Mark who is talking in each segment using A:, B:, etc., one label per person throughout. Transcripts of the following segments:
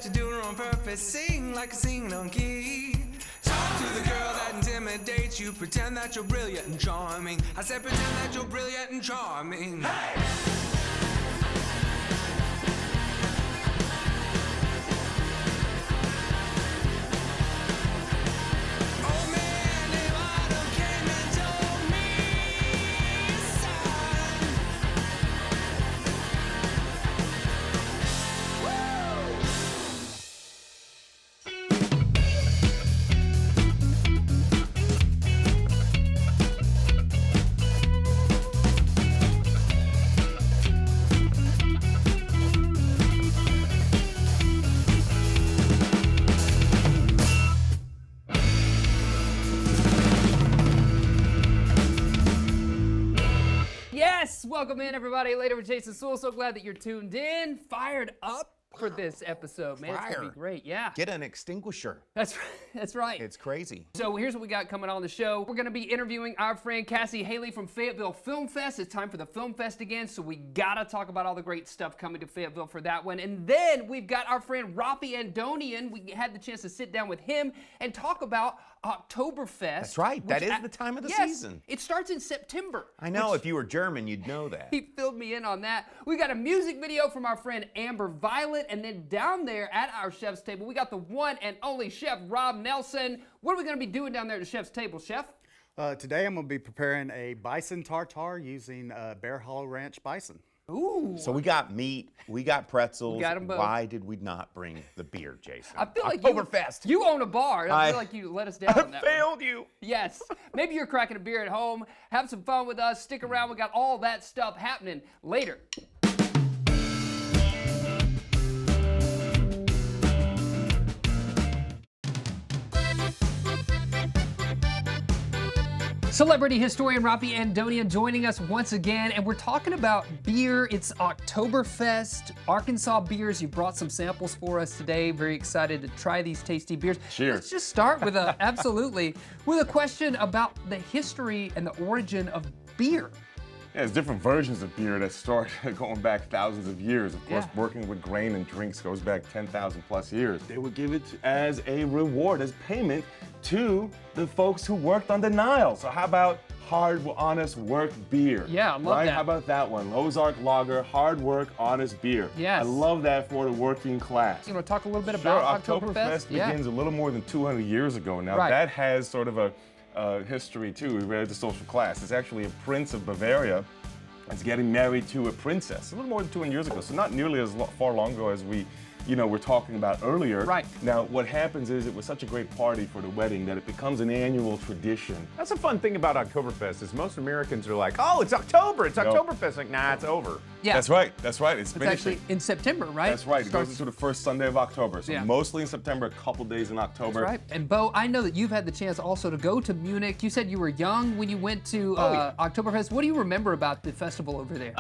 A: that you do it on purpose. Sing like a singing on key. Talk to the girl that intimidates you. Pretend that you're brilliant and charming. I said pretend that you're brilliant and charming. Hey!
B: Welcome in, everybody. Later with Jason Suel. So glad that you're tuned in. Fired up for this episode, man. It's gonna be great. Yeah.
C: Get an extinguisher.
B: That's right. That's right.
C: It's crazy.
B: So here's what we got coming on the show. We're gonna be interviewing our friend Cassie Haley from Fayetteville Film Fest. It's time for the Film Fest again, so we gotta talk about all the great stuff coming to Fayetteville for that one. And then we've got our friend Rafi Andonian. We had the chance to sit down with him and talk about Oktoberfest.
C: That's right. That is the time of the season.
B: It starts in September.
C: I know. If you were German, you'd know that.
B: He filled me in on that. We got a music video from our friend Amber Violet, and then down there at our chef's table, we got the one and only Chef Rob Nelson. What are we going to be doing down there at the chef's table, Chef?
D: Today I'm going to be preparing a bison tartare using Bear Hollow Ranch bison.
B: Ooh.
C: So we got meat, we got pretzels.
B: We got 'em both.
C: Why did we not bring the beer, Jason?
B: I feel like
C: Oktoberfest.
B: you own a bar. I feel like you let us down on that one.
C: Failed you.
B: Yes. Maybe you're cracking a beer at home. Have some fun with us. Stick around. We got all that stuff happening later. Celebrity historian Rafi Andonian joining us once again, and we're talking about beer. It's Oktoberfest, Arkansas beers. You brought some samples for us today. Very excited to try these tasty beers.
C: Cheers.
B: Let's just start with with a question about the history and the origin of beer.
E: Yeah, there's different versions of beer that start going back thousands of years. Of course,
B: Yeah.
E: working with grain and drinks goes back 10,000 plus years. They would give it as a reward, as payment to the folks who worked on the Nile. So how about hard, honest work beer?
B: Yeah, I love
E: right?
B: that.
E: How about that one? Ozark Lager, hard work, honest beer.
B: Yes.
E: I love that for the working class.
B: You want to talk a little bit
E: Sure,
B: about
E: Oktoberfest begins a little more than 200 years ago. Now
B: Right.
E: that has sort of a history too. We read the social class. It's actually a prince of Bavaria is getting married to a princess a little more than 200 years ago. So not nearly as far long ago as we were talking about earlier.
B: Right.
E: Now, what happens is it was such a great party for the wedding that it becomes an annual tradition.
C: That's a fun thing about Oktoberfest is most Americans are like, oh, it's October, it's Oktoberfest. Like, nah, it's over.
B: Yeah.
E: That's right. It's
B: It's
E: finishing.
B: actually in September, right?
E: That's right. It
B: Starts-
E: goes into the first Sunday of October. So
B: Yeah.
E: mostly in September, a couple days in October.
B: That's right. And Bo, I know that you've had the chance also to go to Munich. You said you were young when you went to Oktoberfest. What do you remember about the festival over there?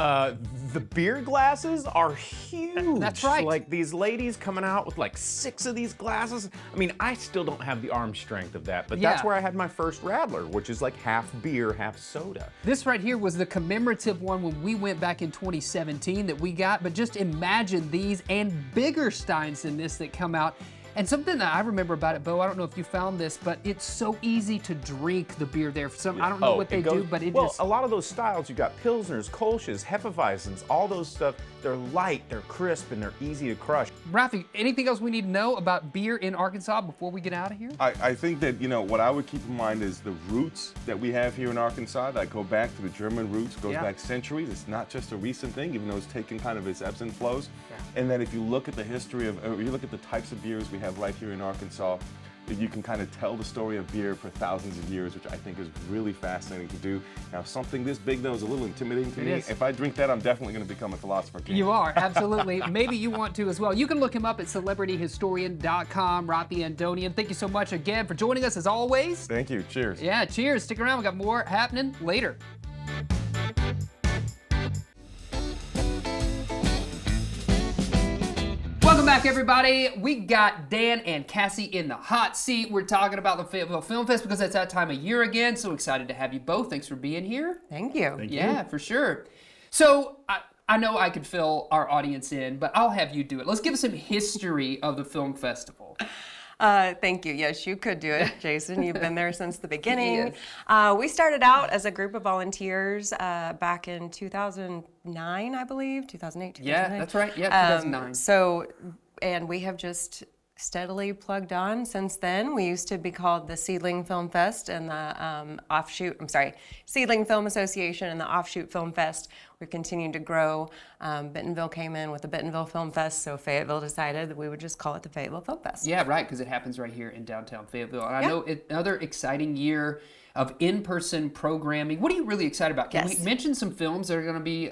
F: The beer glasses are huge.
B: That's right.
F: Like these ladies coming out with like 6 of these glasses. I mean, I still don't have the arm strength of that, but that's
B: Yeah.
F: where I had my first Radler, which is like half beer, half soda.
B: This right here was the commemorative one when we went back in 2017 that we got, but just imagine these and bigger steins than this that come out. And something that I remember about it, Bo, I don't know if you found this, but it's so easy to drink the beer there. I don't know what they do, but it just...
F: a lot of those styles, you got Pilsners, Kolsch's, Hefeweizens, all those stuff, they're light, they're crisp, and they're easy to crush.
B: Rafi, anything else we need to know about beer in Arkansas before we get out of here?
E: I think that, what I would keep in mind is the roots that we have here in Arkansas that go back to the German roots, goes
B: Yeah.
E: back centuries. It's not just a recent thing, even though it's taken kind of its ebbs and flows. And then if you look at the history you look at the types of beers we have right here in Arkansas, you can kind of tell the story of beer for thousands of years, which I think is really fascinating to do. Now, something this big, though, is a little intimidating to me.
B: is.
E: If I drink that, I'm definitely going to become a philosopher king.
B: You are, absolutely. Maybe you want to as well. You can look him up at celebrityhistorian.com, Rafi Andonian. Thank you so much again for joining us as always.
E: Thank you. Cheers.
B: Yeah, cheers. Stick around. We got more happening later. Welcome back, everybody. We got Dan and Cassie in the hot seat. We're talking about the Fayetteville Film Fest because it's that time of year again. So excited to have you both. Thanks for being here.
G: Thank you.
B: Yeah, for sure. So I know I could fill our audience in, but I'll have you do it. Let's give us some history of the film festival.
G: Thank you. Yes, you could do it, Jason. You've been there since the beginning. We started out as a group of volunteers back in 2009, I believe, 2008, 2009.
B: Yeah, that's right. Yeah, 2009.
G: And we have just steadily plugged on since then. We used to be called the Seedling Film Fest and the Seedling Film Association and the Offshoot Film Fest. We've continued to grow. Bentonville came in with the Bentonville Film Fest, so Fayetteville decided that we would just call it the Fayetteville Film Fest.
B: Yeah, right, because it happens right here in downtown Fayetteville. And I know another exciting year of in-person programming. What are you really excited about? Can we mention some films that are going to be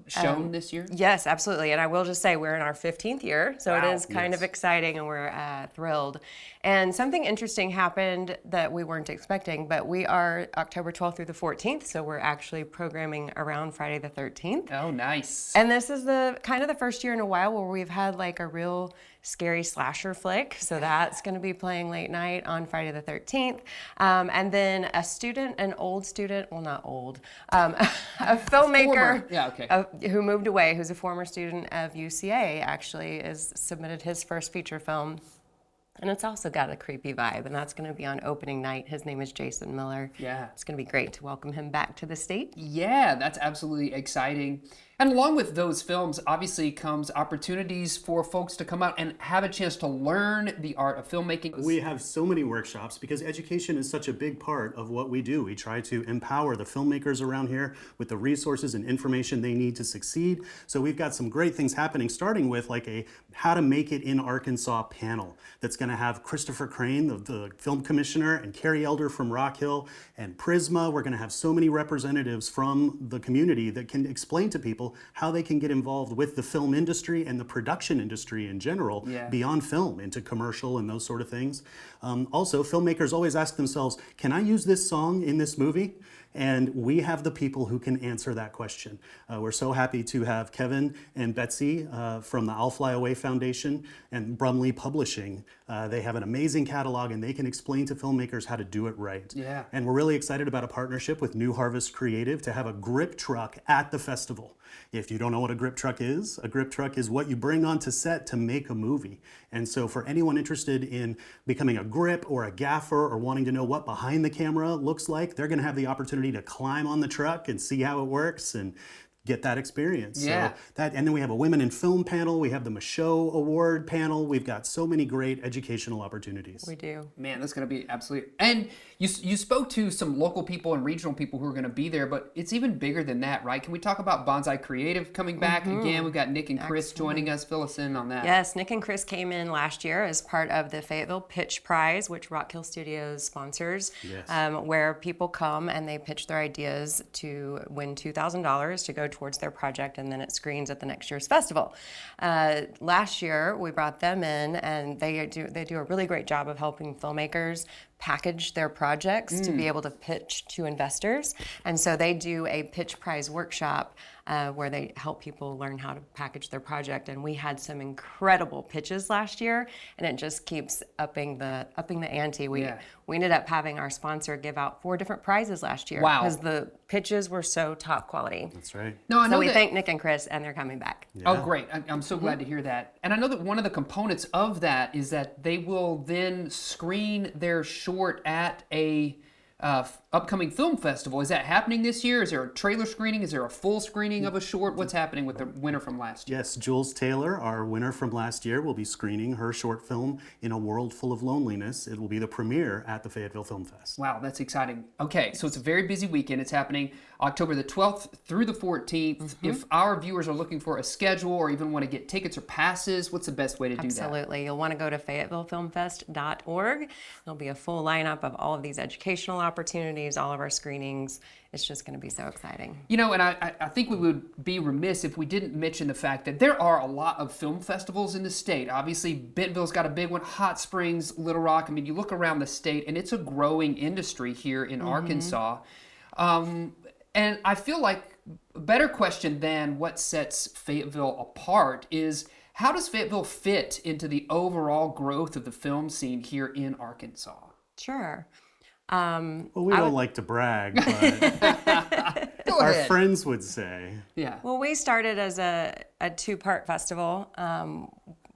B: shown this year?
G: Yes, absolutely. And I will just say we're in our 15th year, so it is kind of exciting, and we're thrilled. And something interesting happened that we weren't expecting, but we are October 12th through the 14th, so we're actually programming around Friday the 13th.
B: Oh, nice.
G: And this is the first year in a while where we've had like a real scary slasher flick. So that's going to be playing late night on Friday the 13th. And then an old student, well, not old, a filmmaker who moved away, who's a former student of UCA, actually has submitted his first feature film. And it's also got a creepy vibe, and that's going to be on opening night. His name is Jason Miller.
B: Yeah.
G: It's going to be great to welcome him back to the state.
B: Yeah, that's absolutely exciting. And along with those films, obviously comes opportunities for folks to come out and have a chance to learn the art of filmmaking.
H: We have so many workshops because education is such a big part of what we do. We try to empower the filmmakers around here with the resources and information they need to succeed. So we've got some great things happening, starting with like a How to Make It in Arkansas panel that's going to have Christopher Crane, the film commissioner, and Carrie Elder from Rock Hill, and Prisma. We're going to have so many representatives from the community that can explain to people how they can get involved with the film industry and the production industry in general, beyond film, into commercial and those sort of things. Also, filmmakers always ask themselves, can I use this song in this movie? And we have the people who can answer that question. We're so happy to have Kevin and Betsy from the I'll Fly Away Foundation and Brumley Publishing. They have an amazing catalog, and they can explain to filmmakers how to do it right.
B: Yeah.
H: And we're really excited about a partnership with New Harvest Creative to have a grip truck at the festival. If you don't know what a grip truck is what you bring onto set to make a movie. And so for anyone interested in becoming a grip or a gaffer or wanting to know what behind the camera looks like, they're going to have the opportunity to climb on the truck and see how it works and get that experience.
B: Yeah.
H: So and then we have a Women in Film panel. We have the Michaud Award panel. We've got so many great educational opportunities.
G: We do.
B: Man, that's going to be absolutely... And you spoke to some local people and regional people who are going to be there, but it's even bigger than that, right? Can we talk about Bonsai Creative coming back again? We've got Nick and Chris joining us. Fill us in on that.
G: Yes, Nick and Chris came in last year as part of the Fayetteville Pitch Prize, which Rock Hill Studios sponsors, where people come and they pitch their ideas to win $2,000 to go towards their project, and then it screens at the next year's festival. Last year, we brought them in, and they do a really great job of helping filmmakers package their projects to be able to pitch to investors. And so they do a pitch prize workshop where they help people learn how to package their project. And we had some incredible pitches last year, and it just keeps upping the ante. We ended up having our sponsor give out 4 different prizes last year.
B: Wow.
G: Because the pitches were so top quality.
H: That's right.
B: No, I know
G: So we
B: that-
G: thank Nick and Chris, and they're coming back.
B: Oh, great. I'm so glad to hear that. And I know that one of the components of that is that they will then screen their short at a upcoming film festival. Is that happening this year? Is there a trailer screening? Is there a full screening of a short? What's happening with the winner from last year?
H: Yes, Jules Taylor, our winner from last year, will be screening her short film, In a World Full of Loneliness. It will be the premiere at the Fayetteville Film Fest.
B: Wow, that's exciting. Okay, so it's a very busy weekend. It's happening October the 12th through the 14th. If our viewers are looking for a schedule or even want to get tickets or passes, what's the best way to do that?
G: Absolutely. You'll want to go to FayettevilleFilmFest.org. There'll be a full lineup of all of these educational opportunities, all of our screenings. It's just going to be so exciting.
B: You know, and I think we would be remiss if we didn't mention the fact that there are a lot of film festivals in the state. Obviously, Bentonville's got a big one, Hot Springs, Little Rock. I mean, you look around the state, and it's a growing industry here in Arkansas. And I feel like a better question than what sets Fayetteville apart is, how does Fayetteville fit into the overall growth of the film scene here in Arkansas?
G: Sure.
H: Well, we don't like to brag, but
B: Go
H: our
B: ahead.
H: friends would say.
B: Yeah.
G: Well, we started as a two-part festival.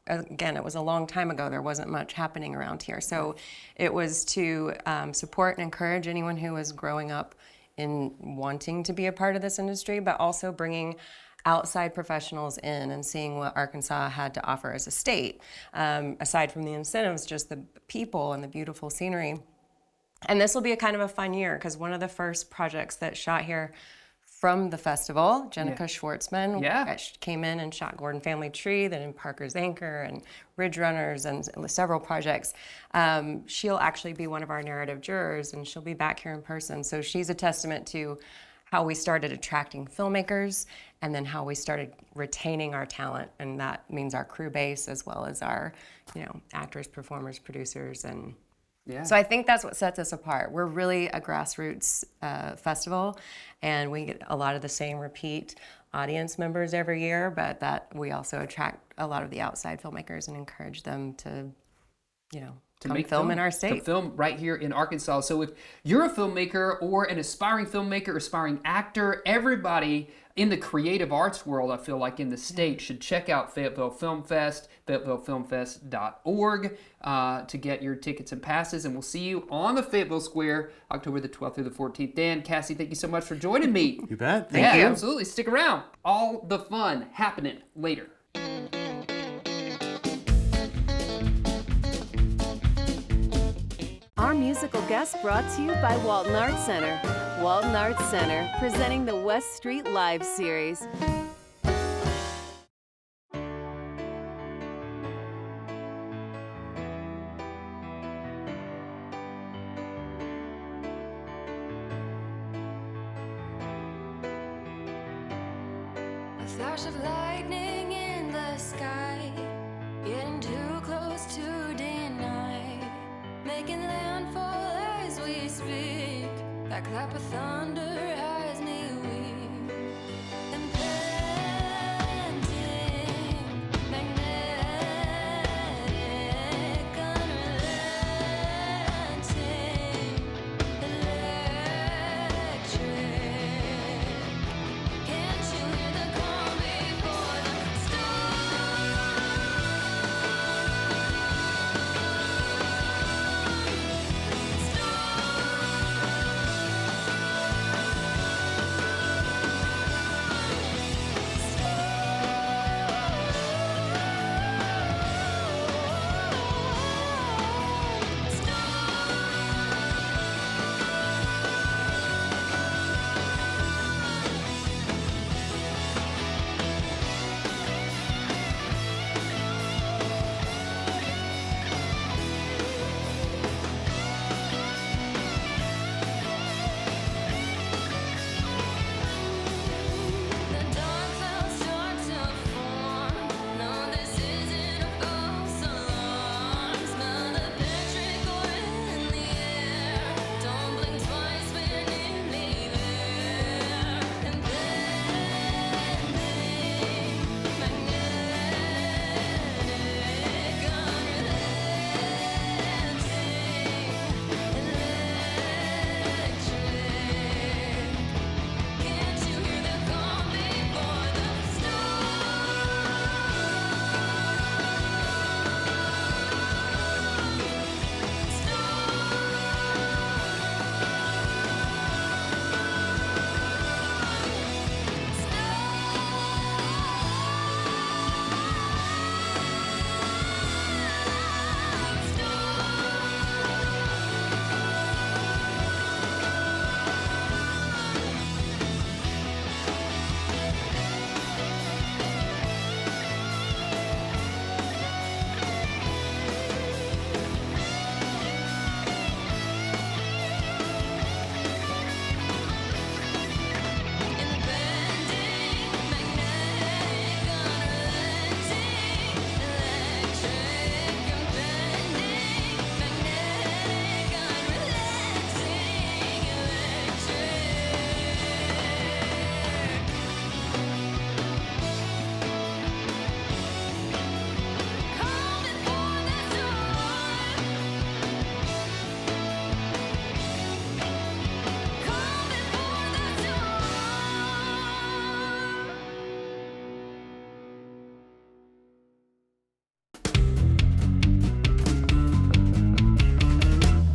G: Again, it was a long time ago. There wasn't much happening around here. So it was to support and encourage anyone who was growing up in wanting to be a part of this industry, but also bringing outside professionals in and seeing what Arkansas had to offer as a state. Aside from the incentives, just the people and the beautiful scenery. And this will be a kind of a fun year because one of the first projects that shot here from the festival, Jenica Schwartzman, came in and shot Gordon Family Tree, then in Parker's Anchor and Ridge Runners and several projects. She'll actually be one of our narrative jurors, and she'll be back here in person. So she's a testament to how we started attracting filmmakers and then how we started retaining our talent. And that means our crew base as well as our, actors, performers, producers, and so I think that's what sets us apart. We're really a grassroots festival, and we get a lot of the same repeat audience members every year, but that we also attract a lot of the outside filmmakers and encourage them to, come film in our state.
B: To film right here in Arkansas. So if you're a filmmaker or an aspiring filmmaker, aspiring actor, everybody in the creative arts world, I feel like in the state, should check out Fayetteville Film Fest, FayettevilleFilmFest.org to get your tickets and passes. And we'll see you on the Fayetteville Square, October the 12th through the 14th. Dan, Cassie, thank you so much for joining me.
H: You bet. Thank you.
B: Yeah, absolutely. Stick around. All the fun happening later.
I: Our musical guest brought to you by Walton Arts Center. Walton Arts Center, presenting the West Street Live series.
J: A flash of lightning in the sky, getting too close to deny, making landfall as we speak. That clap of thunder has me weak. Impending, magnetic, unrelenting, electric. Can't you hear the calm before the storm?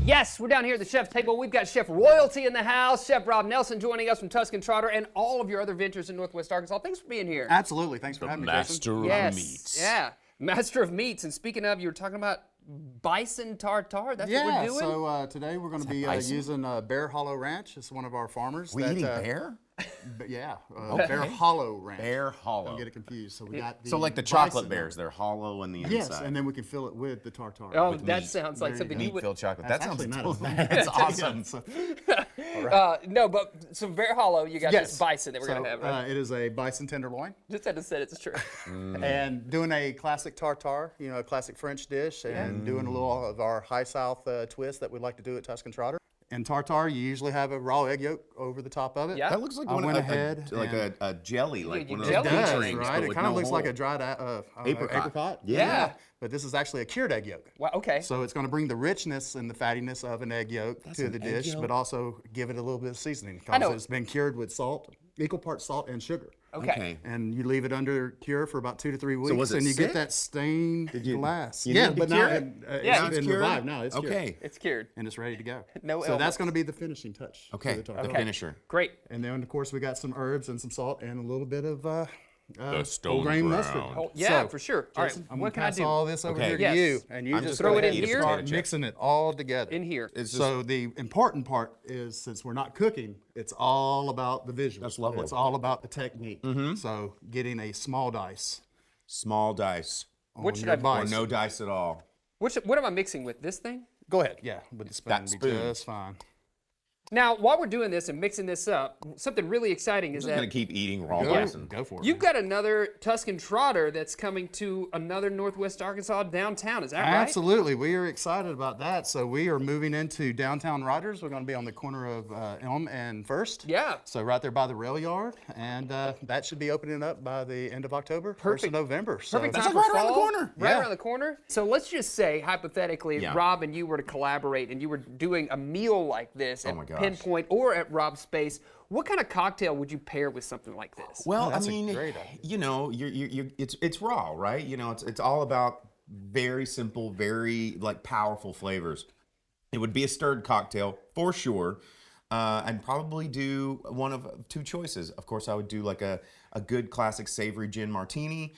B: Yes, we're down here at the chef's table. We've got Chef Royalty in the house, Chef Rob Nelson joining us from Tuscan Trotter, and all of your other ventures in Northwest Arkansas. Thanks for being here.
D: Absolutely. Thanks for having me, Jason.
B: Yes. Meats. Yeah, Master of Meats. And speaking of, you were talking about bison tartare. That's what we're doing?
D: So today we're going to be using Bear Hollow Ranch. It's one of our farmers.
F: We eating bear?
D: Yeah, Bear Hollow Ranch.
F: Bear Hollow.
D: Don't get it confused. So we got the
F: So like the chocolate bears, they're hollow on the inside.
D: Yes, and then we can fill it with the tartare.
B: Oh,
D: with
B: that
D: meat.
B: sounds like something you would.
F: Meat-filled chocolate. That sounds
D: not
F: that's awesome.
B: No, but some Bear Hollow, you got this bison that we're going to have, right?
D: It is a bison tenderloin.
B: Just had to say it's true.
D: And doing a classic tartare, a classic French dish, and doing a little of our high south twist that we like to do at Tuscan Trotter. And tartare, you usually have a raw egg yolk over the top of it.
B: Yeah.
F: That looks like a jelly, like one of those
B: jelly.
F: peach
D: Does,
F: rings,
D: right?
F: but
D: It
F: with
D: kind of
F: no
D: looks like
F: hole.
D: a dried apricot.
B: Yeah.
D: But this is actually a cured egg yolk.
B: Wow, okay.
D: So it's going to bring the richness and the fattiness of an egg yolk to the dish, but also give it a little bit of seasoning because it's been cured with salt, equal parts salt and sugar.
B: Okay.
D: And you leave it under cure for about 2 to 3 weeks,
F: was it
D: and you
F: sick?
D: get that stained glass.
F: you
D: Yeah,
F: need to
D: but
F: cure
D: now
F: it?
D: it's been revived. No, it's cured.
F: Okay.
B: It's cured.
D: And it's ready to go.
B: No
D: So
B: elements.
D: that's going to be the finishing touch.
F: Okay.
D: To the tartare.
F: The finisher.
B: Great.
D: And then, of course, we got some herbs and some salt and a little bit of
F: stone
D: whole grain
F: ground.
D: mustard.
B: Oh, yeah,
D: So,
B: for sure. All right,
D: Jason, I'm
B: what can
D: gonna
B: I
D: pass
B: do?
D: all this over
F: Okay.
D: here to
B: Yes.
D: you, and you
F: I'm
D: just
F: just
B: throw
F: gonna
B: it in
F: eat a
B: here?
F: potato
D: start
F: chip.
D: mixing it all together.
B: In here.
D: So the important part is, since we're not cooking, it's all about the visuals.
F: That's lovely.
D: It's all about the technique. So getting a small dice.
F: Small dice.
B: What should
D: your
B: I-
F: Or
D: bison.
F: no dice at all.
B: What am I mixing with? This thing?
D: Go ahead. Yeah, with the spoon.
F: That
D: Be
F: spoon.
D: just fine.
B: Now, while we're doing this and mixing this up, something really exciting is
F: I'm gonna
B: that
F: keep eating raw
D: Go,
F: bison.
D: go for it.
B: you've got another Tuscan Trotter that's coming to another Northwest Arkansas downtown. Is that right?
D: Absolutely. We are excited about that. So we are moving into downtown Rogers. We're going to be on the corner of Elm and First.
B: Yeah.
D: So right there by the rail yard. And that should be opening up by the end of October, 1st of November. So
B: Perfect
F: That's
B: time
F: like
B: for
F: right around the
B: fall.
F: corner.
B: Right
D: Yeah.
B: around the corner. So let's just say, hypothetically, if
F: Yeah.
B: Rob and you were to collaborate and you were doing a meal like this
F: my
B: at
F: gosh.
B: Pinpoint or at Rob's Space, what kind of cocktail would you pair with something like this?
F: Well,
D: that's
F: I
D: a
F: mean,
D: great idea.
F: it's raw, right? It's all about very simple, very like powerful flavors. It would be a stirred cocktail for sure. I'd probably do one of 2 choices. Of course, I would do like a good classic savory gin martini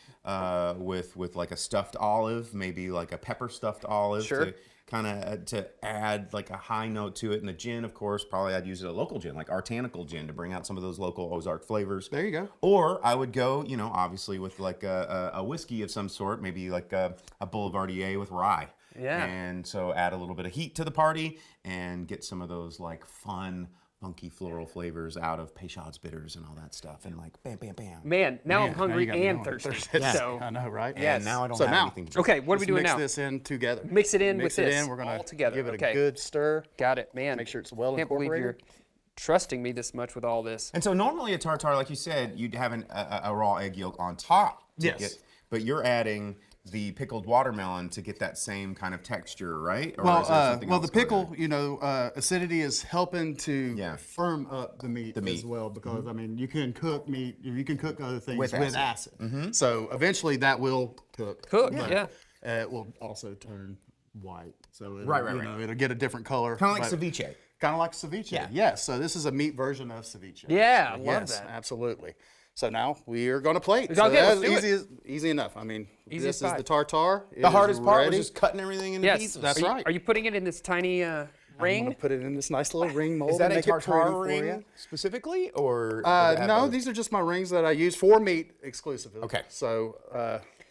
F: with like a stuffed olive, maybe like a pepper stuffed olive.
B: Sure.
F: To kind of to add like a high note to it. And the gin, of course, probably I'd use a local gin, like Artanical gin, to bring out some of those local Ozark flavors.
D: There you go.
F: Or I would go, obviously with like a whiskey of some sort, maybe like a Boulevardier with rye.
B: Yeah.
F: And so add a little bit of heat to the party and get some of those like fun, funky floral flavors out of Peychaud's bitters and all that stuff. And like bam, bam, bam.
B: Man, now I'm
D: Man,
B: hungry
D: now you got me
B: and
D: going.
B: thirsty.
F: Yeah.
B: So
D: I know, right?
F: And now I don't
D: So
F: have
D: now-
F: anything to drink.
B: okay, what are we doing
D: Mix
B: now?
D: this in together.
B: Mix it in
D: Mix
B: with
D: it
B: this.
D: in. We're going
B: all
D: to
B: together.
D: give it
B: Okay.
D: a good stir.
B: Got it, man.
D: Make sure it's well
B: Can't believe
D: incorporated.
B: you're trusting me this much with all this.
F: And so normally a tartare, like you said, you'd have a raw egg yolk on top. To
D: Yes.
F: but you're adding the pickled watermelon to get that same kind of texture, right? Or
D: Well,
F: is there something else
D: the
F: going
D: pickle,
F: on?
D: acidity is helping to
F: Yeah.
D: firm up the meat as
F: meat.
D: well because, I mean, you can cook meat, you can cook other things
F: With
D: with acid. So eventually that will cook.
B: Cook,
D: but,
B: yeah.
D: It will also turn white. So it'll,
F: Right.
D: it'll get a different color.
F: Kind of like ceviche.
D: Kind of like ceviche.
F: Yeah.
D: Yes. So this is a meat version of ceviche.
B: Yeah, I love
D: yes,
B: that.
D: absolutely. So now we are going to plate.
B: Okay,
D: So
B: let's
D: that's
B: do it.
D: easy enough. I mean,
B: Easy
D: this
B: as
D: is
B: pie.
D: the tartare. It
F: The
D: is
F: hardest part
D: ready.
F: was just cutting everything into
B: Yes,
F: pieces.
D: That's
B: are you,
D: right.
B: Are you putting it in this tiny
D: I'm
B: ring?
D: going to put it in this nice little ring mold.
F: Is that
D: and
F: a
D: make it pretty
F: tartare
D: for you.
F: ring specifically, or does it have
D: No,
F: other-
D: these are just my rings that I use for meat exclusively.
F: Okay.
D: So,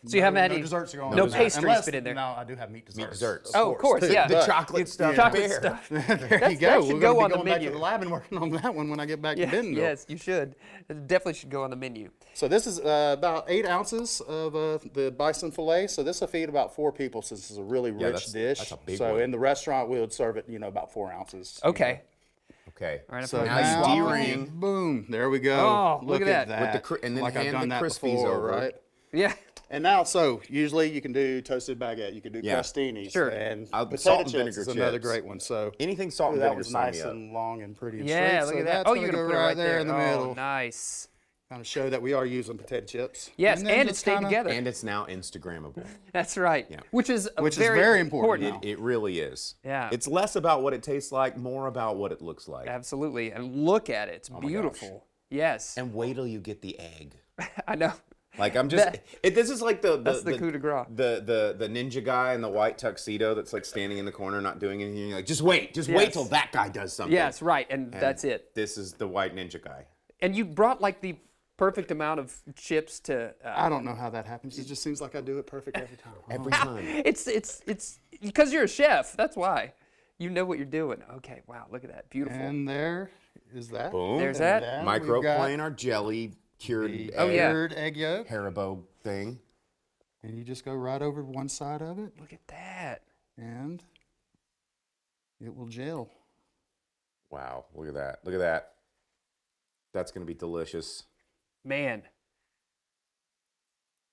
B: So you haven't had
D: no
B: any-
D: desserts are going
B: no
D: on that.
B: pastries
D: Unless-
B: fit in there?
D: No, I do have meat desserts.
F: desserts.
B: Oh, of course,
D: too.
B: yeah.
F: the
D: But-
F: chocolate stuff?
B: Chocolate
F: bear.
B: stuff.
D: there
B: That
D: you go.
B: should
D: We're
B: go
D: gonna
B: on
D: be
B: the
D: going back
B: menu.
D: to the lab and working on that one when I get back to
B: Yeah,
D: Bentonville.
B: yes, you should. It definitely should go on the menu.
D: So this is about 8 ounces of the bison fillet. So this will feed about 4 people since it's a really rich
F: that's-
D: dish.
F: that's a big
D: so
F: one.
D: in the restaurant, we would serve it, about 4 ounces.
B: Okay.
F: Okay.
B: All right,
D: So
B: I
F: now
B: put
F: you
B: it in.
F: de-ring.
D: Boom, there we go.
B: Oh, look at that.
F: With the cri- and then
D: like I've
F: hand
D: done
F: the
D: that
F: Crispies
D: before,
F: over.
D: right?
B: Yeah.
D: And now, so usually you can do toasted baguette, you can do
F: Yeah.
D: crostinis,
B: Sure.
D: and
F: Salt
D: potato
F: and
D: chips
F: vinegar
D: is another
F: chips.
D: great one. So
F: Anything salt and
D: that
F: vinegar,
D: one's
F: sign
D: nice
F: me up.
D: and long and pretty and
B: Yeah,
D: straight.
B: look
D: so
B: at that.
D: that's
B: Oh,
D: gonna
B: you're going
D: go
B: to put it right
D: there in the
B: Oh,
D: middle.
B: nice.
D: kind of show that we are using potato chips.
B: Yes,
D: then
B: and it
D: just
B: stayed
D: kinda-
B: together.
F: And it's now Instagrammable.
B: That's right.
F: Yeah.
B: Which is
D: very important.
F: It really is.
B: Yeah.
F: It's less about what it tastes like, more about what it looks like.
B: Absolutely. And look at it. It's
F: my
B: beautiful. Yes.
F: And wait till you get the egg.
B: I know.
F: Like I'm just, this is like
B: That's the coup de grace.
F: The ninja guy in the white tuxedo that's like standing in the corner not doing anything. You're like, just wait
B: Yes.
F: till that guy does something.
B: Yes, right. And that's it.
F: This is the white ninja guy.
B: And you brought like the perfect amount of chips to.
D: I don't know how that happens. It just seems like I do it perfect every time.
F: Every time.
B: It's because you're a chef. That's why. You know what you're doing. Okay. Wow. Look at that. Beautiful.
D: And there is that.
F: Boom.
B: There's
D: And
B: that.
D: then
F: Microplane our jelly cured
D: we've
F: egg,
D: got the
B: yeah.
D: cured egg yolk.
F: Haribo thing.
D: And you just go right over one side of it,
B: Look at that.
D: and it will gel.
F: Wow, look at that. Look at that. That's going to be delicious.
B: Man.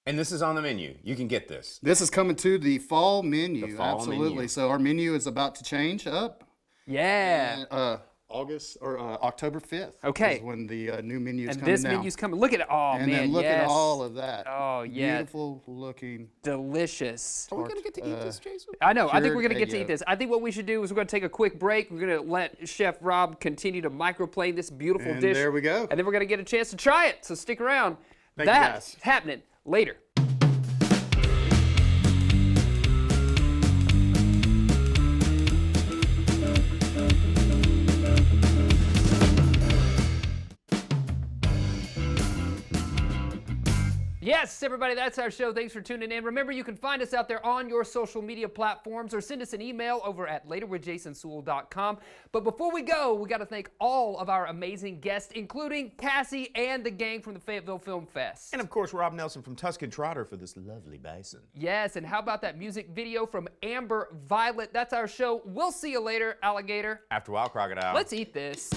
F: And this is on the menu. You can get this.
D: This is coming to the fall menu.
F: The fall
D: Absolutely.
F: menu.
D: So our menu is about to change up.
B: Yeah.
D: August or October 5th.
B: Okay.
D: Is when the new menu is
B: And
D: coming
B: this
D: down.
B: menu's coming. Look at it. Oh,
D: and
B: man.
D: then look
B: yes.
D: at all of that.
B: Oh, yeah.
D: Beautiful looking.
B: Delicious.
F: Are we going to get to eat this, Jason?
B: I know. I think
D: Cured
B: we're going to get
D: egg
B: to eat
D: yolk.
B: this. I think what we should do is we're going to take a quick break. We're going to let Chef Rob continue to microplane this beautiful
D: And
B: dish.
D: there we go.
B: And then we're going to get a chance to try it. So stick around.
D: Thank you,
B: That's
D: guys.
B: happening later. Yes, everybody, that's our show. Thanks for tuning in. Remember, you can find us out there on your social media platforms or send us an email over at laterwithjasonsuel.com. But before we go, we got to thank all of our amazing guests, including Cassie and the gang from the Fayetteville Film Fest.
F: And of course, Rob Nelson from Tuscan Trotter for this lovely bison.
B: Yes, and how about that music video from Amber Violet? That's our show. We'll see you later, alligator.
C: After a while, crocodile.
B: Let's eat this.